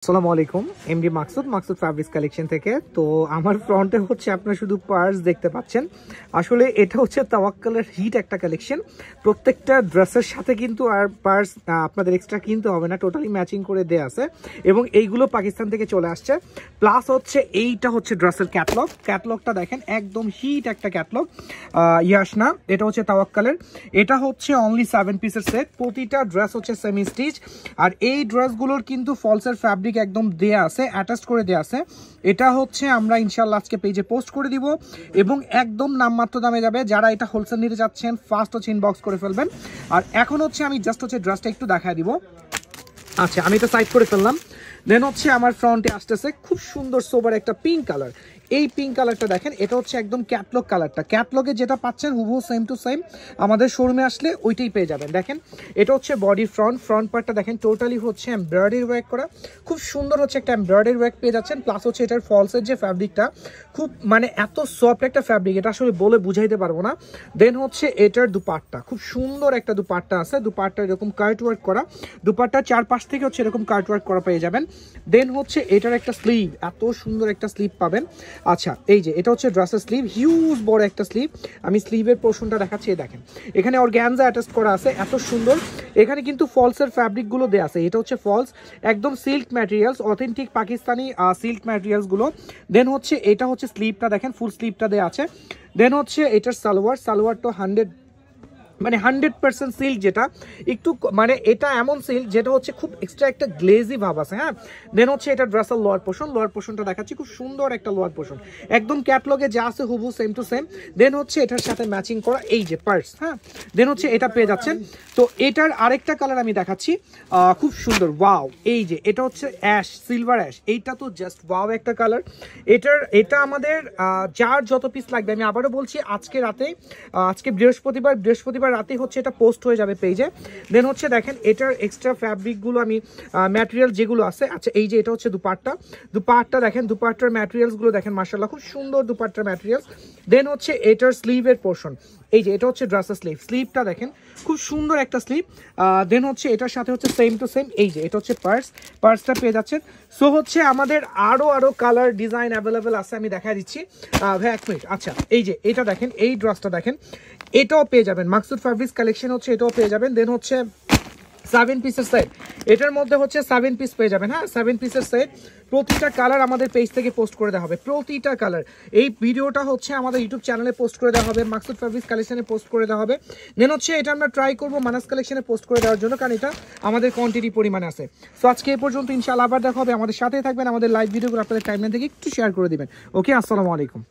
আসসালামু আলাইকুম MD Maksud fabrics collection থেকে। তো আমার ফ্রন্টে হচ্ছে আপনারা শুধু পার্স দেখতে পাচ্ছেন। আসলে এটা হচ্ছে তাওয়াক্কালের হিট একটা কালেকশন। প্রত্যেকটা ড্রেসের সাথে কিন্তু আর পার্স আপনাদের এক্সট্রা কিনতে হবে না, টোটালি ম্যাচিং করে দেয়া আছে এবং এইগুলো পাকিস্তান থেকে চলে আসছে। প্লাস হচ্ছে এইটা হচ্ছে ড্রেসের ক্যাটলগটা দেখেন, একদম হিট একটা ক্যাটলগ। ইয়াসনা, এটা হচ্ছে তাওয়াক্কালের। এটা হচ্ছে অনলি 7 পিসের সেট, প্রতিটা ড্রেস হচ্ছে সেমি স্টিচ। আর এই ড্রেসগুলোর কিন্তু ফলসের ফ্যাব্রিক একদম দেয়া আছে, অ্যাটাচ করে দেয়া আছে। এটা হচ্ছে আমরা ইনশাআল্লাহ আজকে পেজে পোস্ট করে দিব এবং একদম নামমাত্র দামে যাবে। যারা এটা হোলসেল নিতে যাচ্ছেন ফার্স্ট হচ্ছে ইনবক্স করে ফেলবেন। আর এখন হচ্ছে আমি জাস্ট হচ্ছে ড্রেসটা একটু দেখায় দিব। আচ্ছা, আমি তো সাইড করে ফেললাম। দেন হচ্ছে আমার ফ্রন্টে আসতেছে খুব সুন্দর সোবার একটা পিঙ্ক কালার। এই পিঙ্ক কালারটা দেখেন, এটা হচ্ছে একদম ক্যাটলগ কালারটা। ক্যাটলগে যেটা পাচ্ছেন হুবহু সেম টু সেম আমাদের শোরুমে আসলে ওইটাই পেয়ে যাবেন। দেখেন, এটা হচ্ছে বডি ফ্রন্ট পার্টটা দেখেন, টোটালি হচ্ছে এমব্রয়ডারি ওয়ার্ক করা। খুব সুন্দর হচ্ছে একটা এমব্রয়ডারি ওয়ার্ক পেয়ে যাচ্ছেন। প্লাস হচ্ছে এটার ফলসের যে ফ্যাব্রিকটা খুব মানে এত সফট একটা ফ্যাব্রিক, এটা আসলে বলে বুঝাইতে পারবো না। দেন হচ্ছে এটার দুপাট্টা, খুব সুন্দর একটা দুপাট্টা আছে। দুপাট্টা এরকম কার্ট ওয়ার্ক করা, দুপাট্টা চারপাশ থেকে হচ্ছে এরকম কার্ট ওয়ার্ক করা পেয়ে যাবেন। দেন হচ্ছে এটার একটা স্লিভ, এত সুন্দর একটা স্লিভ পাবেন। আচ্ছা, এই যে এটা হচ্ছে ড্রেসের স্লিভ, হিউজ বড় একটা স্লিভ। আমি স্লিভের পোর্শনটা দেখাচ্ছি, দেখেন এখানে অর্গানজা অ্যাটাচ করা আছে, এত সুন্দর। এখানে কিন্তু ফলসের ফ্যাব্রিকগুলো দেওয়া আছে। এটা হচ্ছে ফলস, একদম silk materials, authentic Pakistani silk ম্যাটেরিয়ালসগুলো। দেন হচ্ছে এটা হচ্ছে স্লিভটা দেখেন, ফুল স্লিভটা দেওয়া আছে। দেন হচ্ছে এটার সালোয়ারটা 100% সিল্ক, যেটা একটু মানে এটা এমন সিল্ক যেটা হচ্ছে খুব এক্সট্রা একটা গ্লেজি ভাব আছে। হ্যাঁ, দেন হচ্ছে এটা ড্রেসের লোয়ার পোর্শনটা দেখাচ্ছি, খুব সুন্দর একটা লোয়ার পোর্শন, একদম ক্যাটলগে যা আছে হুবহু সেম টু সেম। দেন হচ্ছে এটার সাথে ম্যাচিং করা এই যে পার্স। হ্যাঁ, দেন হচ্ছে এটা পেয়ে যাচ্ছেন। তো এটার আরেকটা কালার আমি দেখাচ্ছি, খুব সুন্দর, ওয়াও। এই যে এটা হচ্ছে অ্যাশ, সিলভার অ্যাশ, এইটা তো জাস্ট ওয়াও একটা কালার। এটা আমাদের যার যত পিস লাগবে, আমি আবারও বলছি আজকে রাতে, আজকে বৃহস্পতিবার রাতে হচ্ছে এটা পোস্ট হয়ে যাবে পেজে। দেন হচ্ছে দেখেন এটার এক্সট্রা ফ্যাব্রিকগুলো আমি ম্যাটেরিয়াল যেগুলো আছে। আচ্ছা, এই যে এটা হচ্ছে দুপাট্টা দেখেন, দুপাট্টার ম্যাটেরিয়ালসগুলো দেখেন, মাশাআল্লাহ খুব সুন্দর দুপাট্টার ম্যাটেরিয়ালস। দেন হচ্ছে এটার স্লিভের পোর্শন, এই যে এটা হচ্ছে ড্রেসের স্লিভটা দেখেন, খুব সুন্দর একটা স্লিভ। দেন হচ্ছে এটার সাথে হচ্ছে সেম টু সেম, এই যে এটা হচ্ছে পার্সটা পেয়ে যাচ্ছেন। সো হচ্ছে আমাদের আরো কালার ডিজাইন অ্যাভেলেবেল আছে, আমি দেখা দিচ্ছি ভাই, এক মিনিট। আচ্ছা, এই যে এটা দেখেন, এই ড্রেসটা দেখেন, এটাও পেয়ে যাবেন। মাকসুদ ফ্যাব্রিক্স কালেকশন হচ্ছে, এটাও পেয়ে যাবেন। দেন হচ্ছে 7 পিসের সেট, এটার মধ্যে হচ্ছে 7 পিস পেয়ে যাবেন। হ্যাঁ, 7 পিসের সেট, প্রতিটা কালার আমাদের পেজ থেকে পোস্ট করে দেওয়া হবে। প্রতিটা কালার, এই ভিডিওটা হচ্ছে আমাদের ইউটিউব চ্যানেলে পোস্ট করে দেওয়া হবে, মাকসুদ ফ্যাব্রিক্স কালেকশনে পোস্ট করে দেওয়া হবে। দেন হচ্ছে এটা আমরা ট্রাই করবো মানাস কালেকশনে পোস্ট করে দেওয়ার জন্য, কারণ এটা আমাদের কোয়ান্টিটি পরিমাণে আছে। সো আজকে এই পর্যন্ত, ইনশাআল্লাহ আবার দেখা হবে। আমাদের সাথে থাকবেন, আমাদের লাইভ ভিডিওগুলো আপনাদের টাইমলাইন থেকে একটু শেয়ার করে দিবেন। ওকে, আসসালামু আলাইকুম।